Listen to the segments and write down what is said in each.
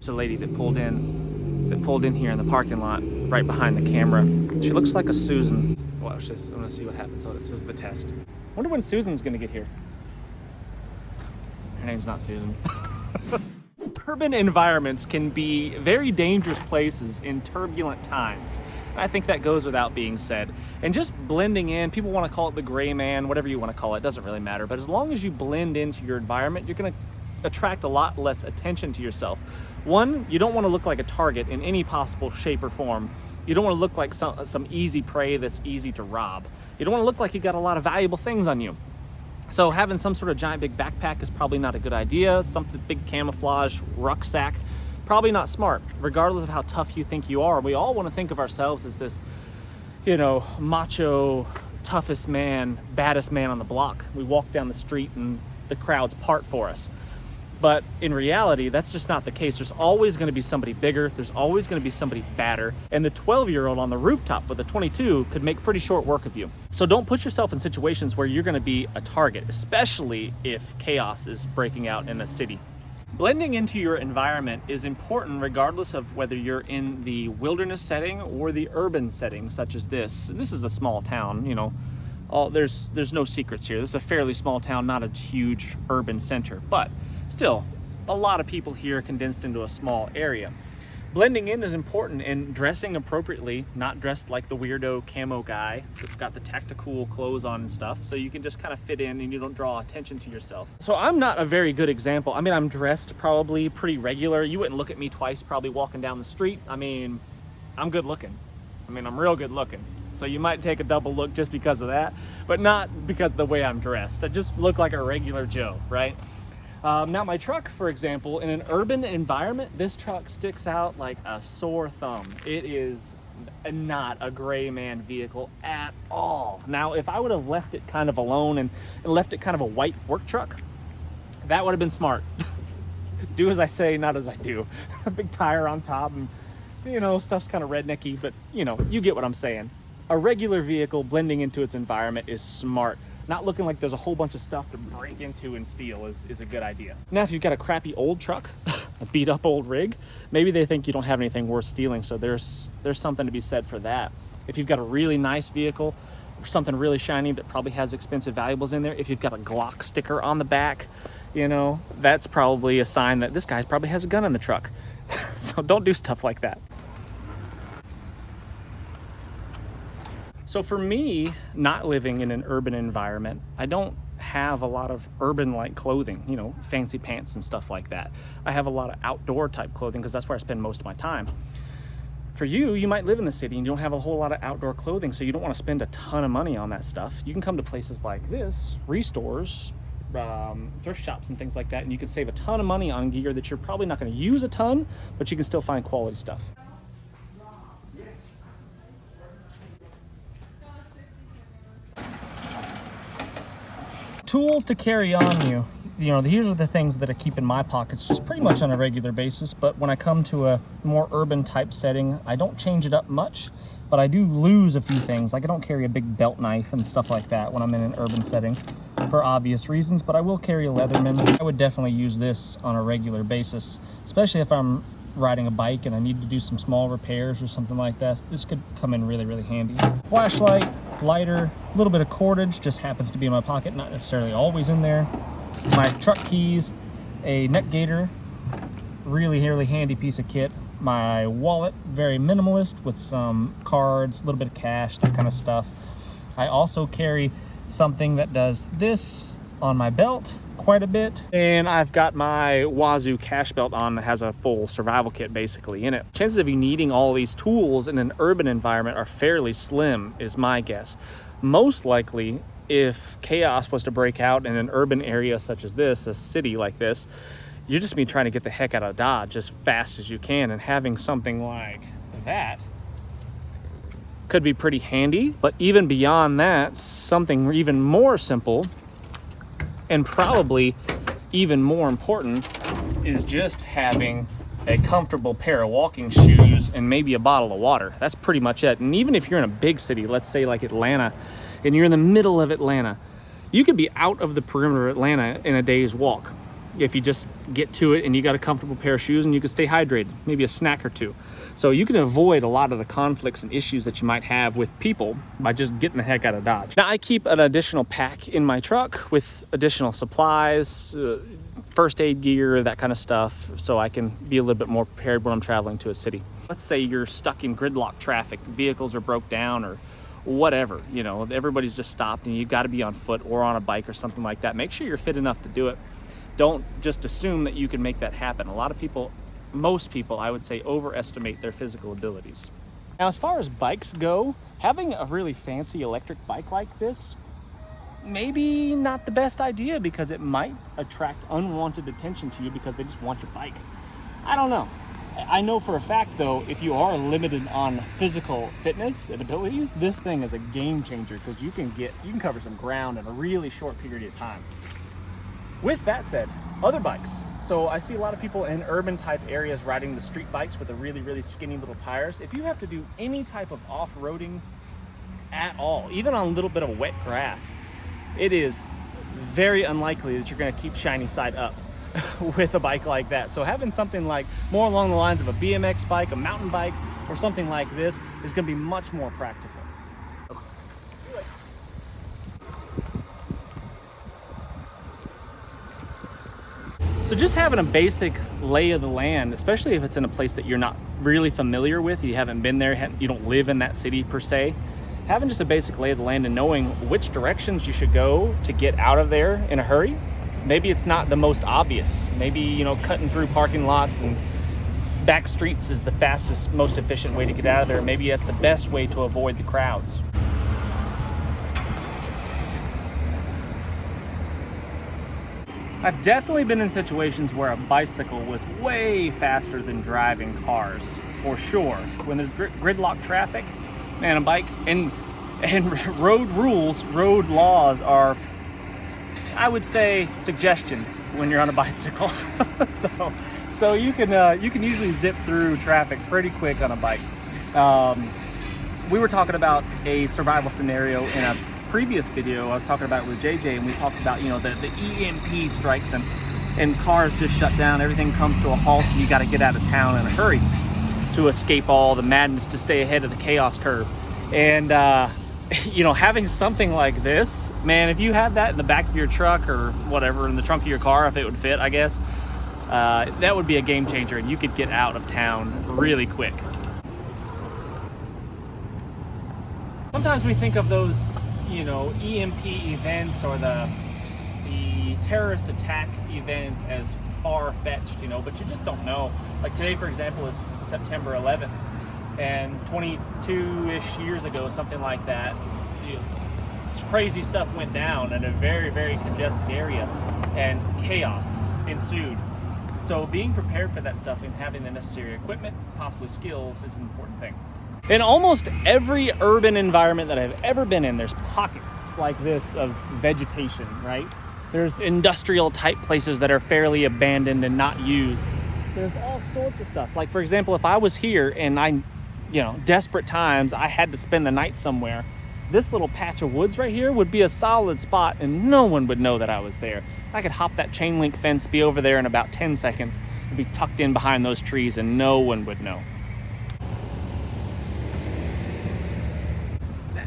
There's a lady that pulled in here in the parking lot right behind the camera. She looks like a Susan. Watch this. I'm gonna see what happens. So this is the test. Wonder when Susan's gonna get here. Her name's not Susan. Urban environments can be very dangerous places in turbulent times. I think that goes without being said. And just blending in, people want to call it the gray man, whatever you want to call it, doesn't really matter. But as long as you blend into your environment, you're going to attract a lot less attention to yourself. One, you don't want to look like a target in any possible shape or form. You don't want to look like some easy prey that's easy to rob. You don't want to look like you got a lot of valuable things on you. So having some sort of giant big backpack is probably not a good idea. Something big camouflage rucksack, probably not smart, regardless of how tough you think you are. We all want to think of ourselves as this, you know, macho, toughest man, baddest man on the block. We walk down the street and the crowds part for us. But in reality, that's just not the case. There's always going to be somebody bigger. There's always going to be somebody badder. And the 12-year-old on the rooftop with a 22 could make pretty short work of you. So don't put yourself in situations where you're going to be a target, especially if chaos is breaking out in a city. Blending into your environment is important regardless of whether you're in the wilderness setting or the urban setting, such as this. This is a small town, you know. There's no secrets here. This is a fairly small town, not a huge urban center, but still, a lot of people here condensed into a small area. Blending in is important, and dressing appropriately, not dressed like the weirdo camo guy that's got the tactical clothes on and stuff, so you can just kind of fit in and you don't draw attention to yourself. So I'm not a very good example. I mean, I'm dressed probably pretty regular. You wouldn't look at me twice probably walking down the street. I mean, I'm good looking. I mean, I'm real good looking. So you might take a double look just because of that, but not because of the way I'm dressed. I just look like a regular Joe, right? Now my truck, for example, in an urban environment, this truck sticks out like a sore thumb. It is not a gray man vehicle at all. Now, if I would have left it kind of alone and left it kind of a white work truck, that would have been smart. Do as I say, not as I do. A big tire on top and, you know, stuff's kind of rednecky, but, you know, you get what I'm saying. A regular vehicle blending into its environment is smart. Not looking like there's a whole bunch of stuff to break into and steal is a good idea. Now, if you've got a crappy old truck, a beat up old rig, maybe they think you don't have anything worth stealing, so there's something to be said for that. If you've got a really nice vehicle, something really shiny that probably has expensive valuables in there, if you've got a Glock sticker on the back, you know, that's probably a sign that this guy probably has a gun in the truck. So don't do stuff like that. So for me, not living in an urban environment, I don't have a lot of urban-like clothing, you know, fancy pants and stuff like that. I have a lot of outdoor type clothing because that's where I spend most of my time. For you, you might live in the city and you don't have a whole lot of outdoor clothing, so you don't want to spend a ton of money on that stuff. You can come to places like this, restores, thrift shops and things like that, and you can save a ton of money on gear that you're probably not going to use a ton, but you can still find quality stuff. Tools to carry on you. You know, these are the things that I keep in my pockets just pretty much on a regular basis, but when I come to a more urban type setting, I don't change it up much, but I do lose a few things. Like I don't carry a big belt knife and stuff like that when I'm in an urban setting for obvious reasons, but I will carry a Leatherman. I would definitely use this on a regular basis, especially if I'm riding a bike and I need to do some small repairs or something like that. This could come in really, really handy. Flashlight, lighter, a little bit of cordage, just happens to be in my pocket, not necessarily always in there. My truck keys, a neck gaiter, really, really handy piece of kit. My wallet, very minimalist with some cards, a little bit of cash, that kind of stuff. I also carry something that does this on my belt quite a bit, and I've got my Wazoo cash belt on that has a full survival kit basically in it. Chances of you needing all these tools in an urban environment are fairly slim, is my guess. Most likely, if chaos was to break out in an urban area such as this, a city like this, you're just trying to get the heck out of Dodge as fast as you can, and having something like that could be pretty handy. But even beyond that, something even more simple and probably even more important is just having a comfortable pair of walking shoes and maybe a bottle of water. That's pretty much it. And even if you're in a big city, let's say like Atlanta, and you're in the middle of Atlanta, you could be out of the perimeter of Atlanta in a day's walk. if you just get to it and you got a comfortable pair of shoes and you can stay hydrated, maybe a snack or two. So you can avoid a lot of the conflicts and issues that you might have with people by just getting the heck out of Dodge. Now I keep an additional pack in my truck with additional supplies, first aid gear, that kind of stuff, so I can be a little bit more prepared when I'm traveling to a city. Let's say you're stuck in gridlock traffic, vehicles are broke down or whatever, you know, everybody's just stopped and you've got to be on foot or on a bike or something like that. Make sure you're fit enough to do it. Don't just assume that you can make that happen. A lot of people, most people, I would say, overestimate their physical abilities. Now, as far as bikes go, having a really fancy electric bike like this, maybe not the best idea because it might attract unwanted attention to you because they just want your bike. I don't know. I know for a fact, though, if you are limited on physical fitness and abilities, this thing is a game changer because you can cover some ground in a really short period of time. With that said, other bikes. So I see a lot of people in urban type areas riding the street bikes with the really, really skinny little tires. If you have to do any type of off-roading at all, even on a little bit of wet grass, it is very unlikely that you're going to keep shiny side up with a bike like that. So having something like more along the lines of a BMX bike, a mountain bike, or something like this is going to be much more practical. So just having a basic lay of the land, especially if it's in a place that you're not really familiar with, you haven't been there, you don't live in that city per se, having just a basic lay of the land and knowing which directions you should go to get out of there in a hurry. Maybe it's not the most obvious. Maybe, you know, cutting through parking lots and back streets is the fastest, most efficient way to get out of there. Maybe that's the best way to avoid the crowds. I've definitely been in situations where a bicycle was way faster than driving cars, for sure. When there's gridlock traffic, man, a bike and road rules, road laws are, I would say, suggestions when you're on a bicycle. so you can usually zip through traffic pretty quick on a bike. We were talking about a survival scenario in a previous video. I was talking about it with JJ, and we talked about, you know, the EMP strikes and cars just shut down. Everything comes to a halt, and you got to get out of town in a hurry to escape all the madness, to stay ahead of the chaos curve. And you know, having something like this, man, if you had that in the back of your truck or whatever, in the trunk of your car, if it would fit, I guess, that would be a game changer, and you could get out of town really quick. Sometimes we think of those, you know, EMP events or the terrorist attack events as far-fetched, you know, but you just don't know. Like today, for example, is September 11th, and 22-ish years ago, something like that, you know, crazy stuff went down in a very, very congested area, and chaos ensued. So being prepared for that stuff and having the necessary equipment, possibly skills, is an important thing. In almost every urban environment that I've ever been in, there's pockets like this of vegetation, right? There's industrial type places that are fairly abandoned and not used. There's all sorts of stuff. Like, for example, if I was here and desperate times, I had to spend the night somewhere, this little patch of woods right here would be a solid spot and no one would know that I was there. I could hop that chain link fence, be over there in about 10 seconds, and be tucked in behind those trees and no one would know.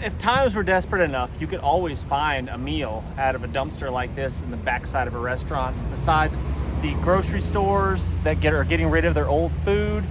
If times were desperate enough, you could always find a meal out of a dumpster like this in the backside of a restaurant, beside the grocery stores that are getting rid of their old food,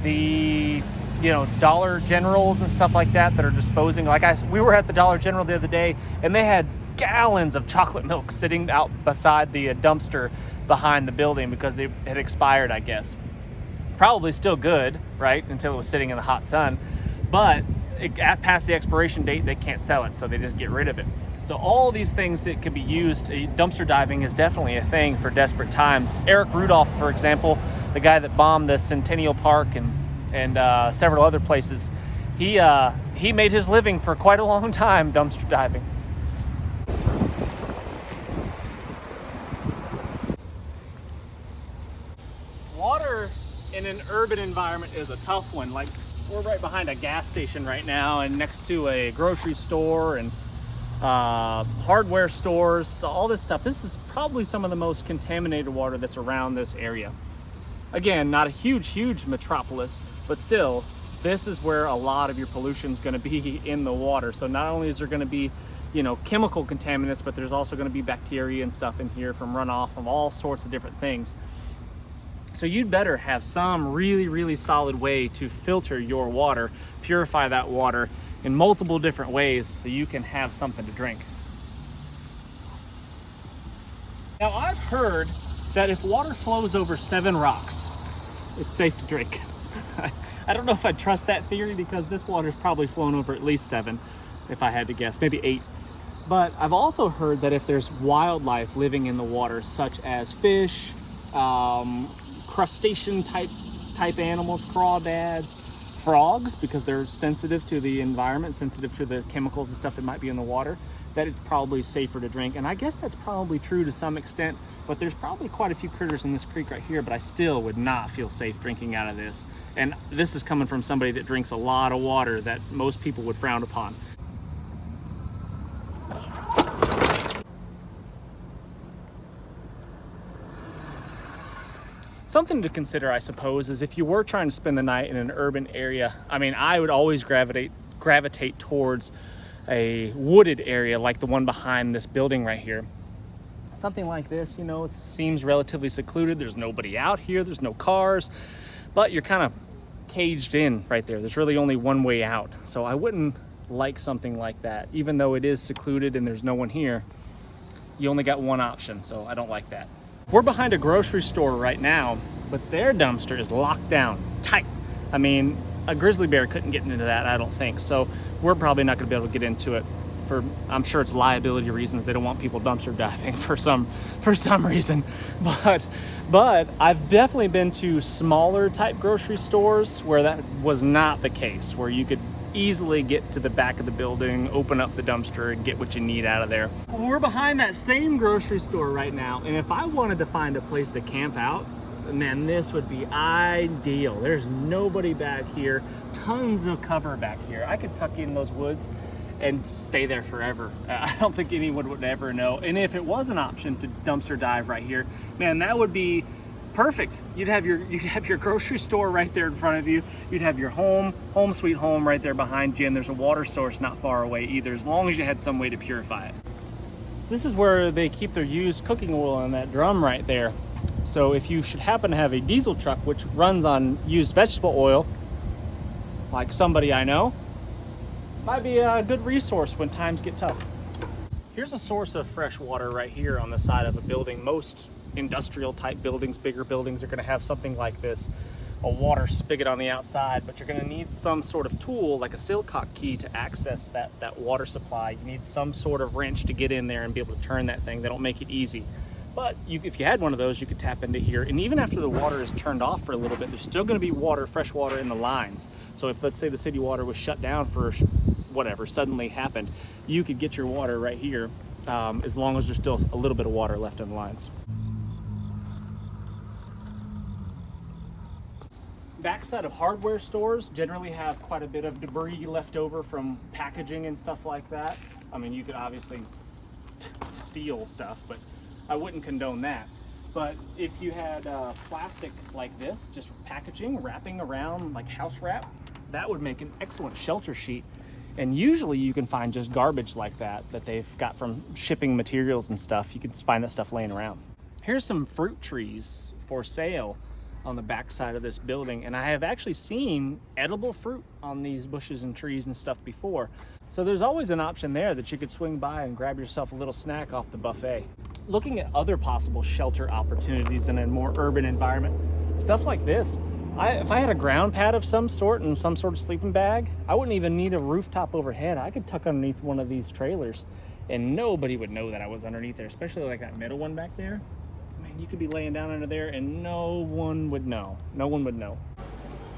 the Dollar Generals and stuff like that are disposing. We were at the Dollar General the other day, and they had gallons of chocolate milk sitting out beside the dumpster behind the building because they had expired, I guess. Probably still good, right, until it was sitting in the hot sun, but past the expiration date, they can't sell it, so they just get rid of it. So all these things that could be used, dumpster diving is definitely a thing for desperate times. Eric Rudolph, for example, the guy that bombed the Centennial Park and several other places, he made his living for quite a long time dumpster diving. Water in an urban environment is a tough one. Like, we're right behind a gas station right now and next to a grocery store, and hardware stores, all this stuff. This is probably some of the most contaminated water that's around this area. Again, not a huge metropolis, but still, this is where a lot of your pollution is going to be in the water. So not only is there going to be, chemical contaminants, but there's also going to be bacteria and stuff in here from runoff from all sorts of different things. So you'd better have some really solid way to filter your water, purify that water in multiple different ways so you can have something to drink. Now, I've heard that if water flows over 7 rocks, it's safe to drink. I don't know if I'd trust that theory, because this water's probably flown over at least 7, if I had to guess, maybe 8. But I've also heard that if there's wildlife living in the water, such as fish, crustacean type animals, crawdads, frogs, because they're sensitive to the environment, sensitive to the chemicals and stuff that might be in the water, that it's probably safer to drink. And I guess that's probably true to some extent, but there's probably quite a few critters in this creek right here, but I still would not feel safe drinking out of this. And this is coming from somebody that drinks a lot of water that most people would frown upon. Something to consider, I suppose, is if you were trying to spend the night in an urban area, I would always gravitate towards a wooded area like the one behind this building right here. Something like this, it seems relatively secluded. There's nobody out here, there's no cars, but you're kind of caged in right there. There's really only one way out. So I wouldn't like something like that. Even though it is secluded and there's no one here, you only got one option, so I don't like that. We're behind a grocery store right now, but their dumpster is locked down tight. A grizzly bear couldn't get into that, I don't think. So we're probably not going to be able to get into it I'm sure it's liability reasons. They don't want people dumpster diving for some reason. But I've definitely been to smaller type grocery stores where that was not the case, where you could easily get to the back of the building, open up the dumpster, and get what you need out of there. We're behind that same grocery store right now, and if I wanted to find a place to camp out, man, this would be ideal. There's nobody back here, tons of cover back here. I could tuck in those woods and stay there forever. I don't think anyone would ever know. And if it was an option to dumpster dive right here, man, that would be perfect. You'd have your grocery store right there in front of you. You'd have your home sweet home right there behind you, and there's a water source not far away either, as long as you had some way to purify it. So this is where they keep their used cooking oil in that drum right there. So if you should happen to have a diesel truck which runs on used vegetable oil, like somebody I know, might be a good resource when times get tough. Here's a source of fresh water right here on the side of a building. Most industrial type buildings, bigger buildings, are going to have something like this, a water spigot on the outside, but you're going to need some sort of tool like a Silcock key to access that water supply. You need some sort of wrench to get in there and be able to turn that thing. They don't make it easy. But if you had one of those, you could tap into here. And even after the water is turned off for a little bit, there's still going to be water, fresh water in the lines. So if, let's say, the city water was shut down for whatever suddenly happened, you could get your water right here, as long as there's still a little bit of water left in the lines. Backside of hardware stores generally have quite a bit of debris left over from packaging and stuff like that. You could obviously steal stuff, but I wouldn't condone that. But if you had plastic like this, just packaging, wrapping around like house wrap, that would make an excellent shelter sheet. And usually you can find just garbage like that they've got from shipping materials and stuff. You can find that stuff laying around. Here's some fruit trees for sale on the back side of this building, and I have actually seen edible fruit on these bushes and trees and stuff before. So there's always an option there that you could swing by and grab yourself a little snack off the buffet. Looking at other possible shelter opportunities in a more urban environment, stuff like this. If I had a ground pad of some sort and some sort of sleeping bag, I wouldn't even need a rooftop overhead. I could tuck underneath one of these trailers and nobody would know that I was underneath there, especially like that middle one back there. Man, you could be laying down under there and no one would know. No one would know.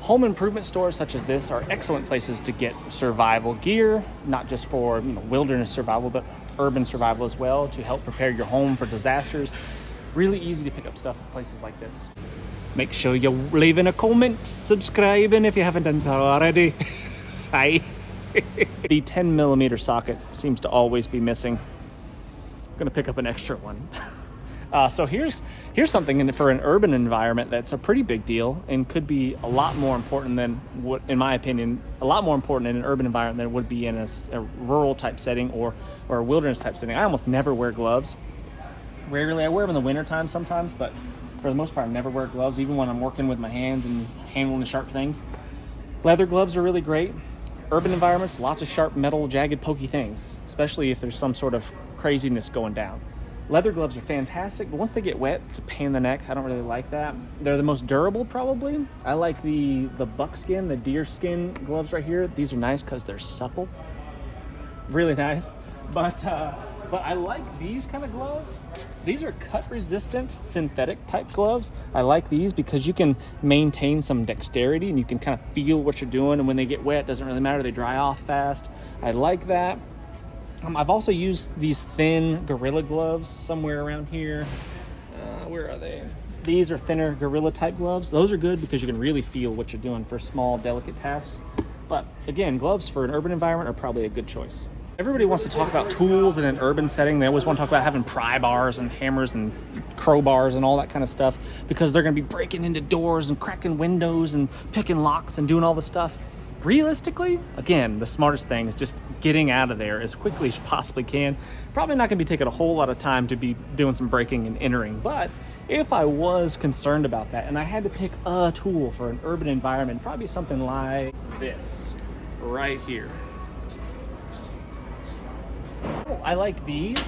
Home improvement stores such as this are excellent places to get survival gear, not just for wilderness survival, but urban survival as well, to help prepare your home for disasters. Really easy to pick up stuff at places like this. Make sure you leave in a comment, subscribing if you haven't done so already. Bye. The 10mm socket seems to always be missing. I'm gonna pick up an extra one. So here's something for an urban environment that's a pretty big deal and could be a lot more important than what, in my opinion, a lot more important in an urban environment than it would be in a rural type setting or a wilderness type setting. I almost never wear gloves. Rarely, I wear them in the wintertime sometimes, but for the most part, I never wear gloves, even when I'm working with my hands and handling the sharp things. Leather gloves are really great. Urban environments, lots of sharp metal, jagged, pokey things, especially if there's some sort of craziness going down. Leather gloves are fantastic, but once they get wet, it's a pain in the neck. I don't really like that. They're the most durable, probably. I like the buckskin, the deer skin gloves right here. These are nice because they're supple. Really nice. But I like these kind of gloves. These are cut-resistant, synthetic type gloves. I like these because you can maintain some dexterity and you can kind of feel what you're doing. And when they get wet, it doesn't really matter. They dry off fast. I like that. I've also used these thin Gorilla gloves somewhere around here. Where are they? These are thinner Gorilla type gloves. Those are good because you can really feel what you're doing for small, delicate tasks. But again, gloves for an urban environment are probably a good choice. Everybody wants to talk about tools in an urban setting. They always want to talk about having pry bars and hammers and crowbars and all that kind of stuff because they're going to be breaking into doors and cracking windows and picking locks and doing all the stuff. Realistically, again, the smartest thing is just getting out of there as quickly as you possibly can. Probably not going to be taking a whole lot of time to be doing some breaking and entering, but if I was concerned about that and I had to pick a tool for an urban environment, probably something like this right here. I like these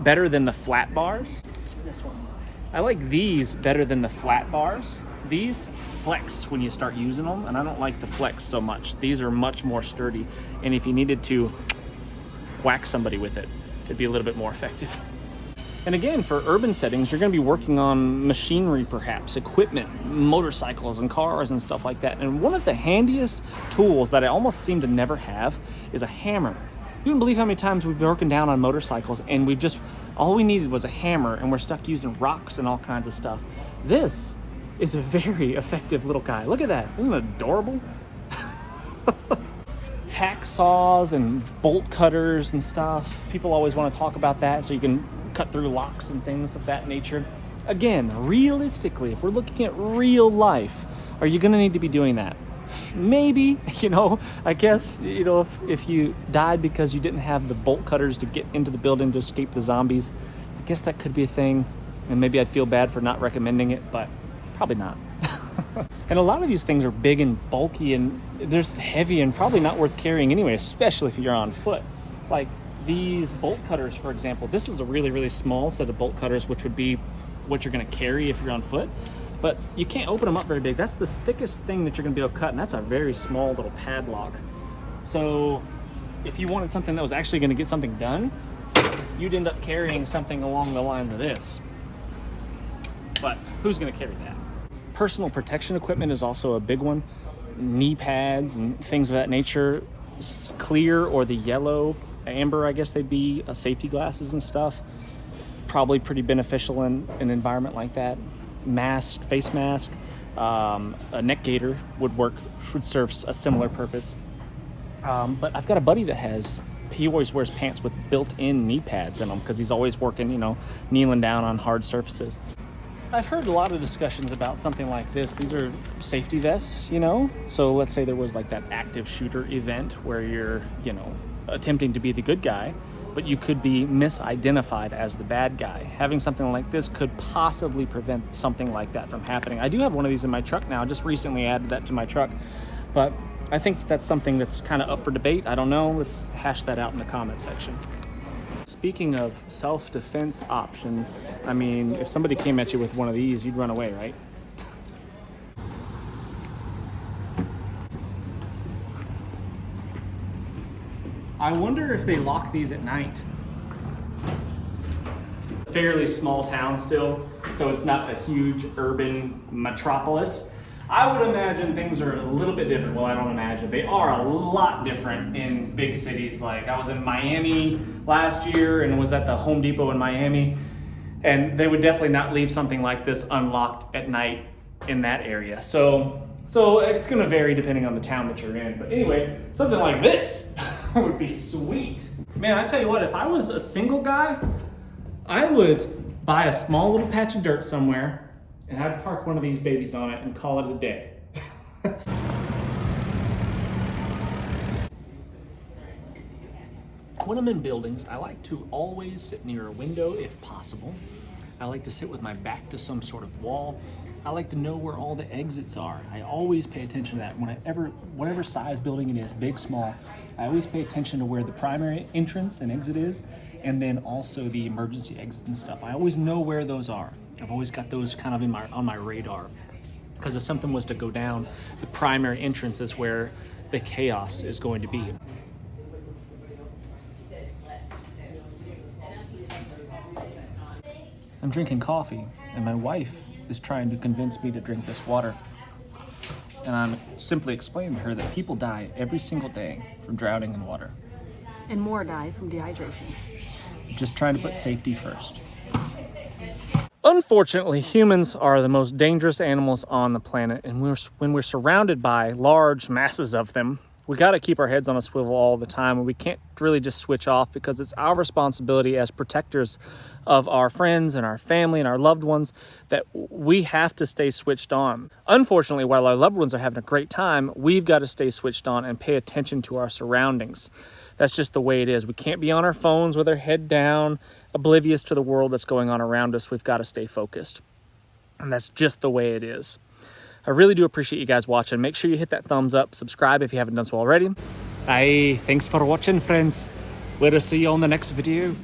better than the flat bars. This one. I like these better than the flat bars. These flex when you start using them, and I don't like the flex so much. These are much more sturdy, and if you needed to whack somebody with it, it'd be a little bit more effective. And again, for urban settings, you're going to be working on machinery, perhaps, equipment, motorcycles and cars and stuff like that. And one of the handiest tools that I almost seem to never have is a hammer. You wouldn't believe how many times we've been working down on motorcycles and all we needed was a hammer and we're stuck using rocks and all kinds of stuff. This is a very effective little guy. Look at that. Isn't it adorable? Hacksaws and bolt cutters and stuff. People always want to talk about that so you can cut through locks and things of that nature. Again, realistically, if we're looking at real life, are you going to need to be doing that? Maybe, I guess, if you died because you didn't have the bolt cutters to get into the building to escape the zombies, I guess that could be a thing. And maybe I'd feel bad for not recommending it, but probably not. And a lot of these things are big and bulky and they're heavy and probably not worth carrying anyway, especially if you're on foot. Like these bolt cutters, for example, this is a really, really small set of bolt cutters, which would be what you're going to carry if you're on foot. But you can't open them up very big. That's the thickest thing that you're going to be able to cut, and that's a very small little padlock. So if you wanted something that was actually going to get something done, you'd end up carrying something along the lines of this. But who's going to carry that? Personal protection equipment is also a big one. Knee pads and things of that nature. Clear or the yellow, amber, I guess they'd be, safety glasses and stuff. Probably pretty beneficial in an environment like that. Mask, face mask, a neck gaiter would serve a similar purpose. But I've got a buddy that he always wears pants with built-in knee pads in them because he's always working, kneeling down on hard surfaces. I've heard a lot of discussions about something like this. These are safety vests, So let's say there was like that active shooter event where you're, attempting to be the good guy, but you could be misidentified as the bad guy. Having something like this could possibly prevent something like that from happening. I do have one of these in my truck now. Just recently added that to my truck, but I think that's something that's kind of up for debate. I don't know. Let's hash that out in the comment section. Speaking of self-defense options, if somebody came at you with one of these, you'd run away, right? I wonder if they lock these at night. Fairly small town still, so it's not a huge urban metropolis. I would imagine things are a little bit different. Well, I don't imagine. They are a lot different in big cities. Like I was in Miami last year and was at the Home Depot in Miami, and they would definitely not leave something like this unlocked at night in that area. So So it's gonna vary depending on the town that you're in. But anyway, something like this would be sweet. Man, I tell you what, if I was a single guy, I would buy a small little patch of dirt somewhere and I'd park one of these babies on it and call it a day. When I'm in buildings, I like to always sit near a window if possible. I like to sit with my back to some sort of wall. I like to know where all the exits are. I always pay attention to that. Whatever size building it is, big, small, I always pay attention to where the primary entrance and exit is, and then also the emergency exit and stuff. I always know where those are. I've always got those kind of on my radar. Because if something was to go down, the primary entrance is where the chaos is going to be. I'm drinking coffee, and my wife is trying to convince me to drink this water. And I'm simply explaining to her that people die every single day from drowning in water. And more die from dehydration. Just trying to put safety first. Unfortunately, humans are the most dangerous animals on the planet, and when we're surrounded by large masses of them, we got to keep our heads on a swivel all the time, and we can't really just switch off because it's our responsibility as protectors of our friends and our family and our loved ones that we have to stay switched on. Unfortunately, while our loved ones are having a great time, we've got to stay switched on and pay attention to our surroundings. That's just the way it is. We can't be on our phones with our head down, oblivious to the world that's going on around us. We've got to stay focused. And that's just the way it is. I really do appreciate you guys watching. Make sure you hit that thumbs up, subscribe if you haven't done so already. Thanks for watching, friends. We'll see you on the next video.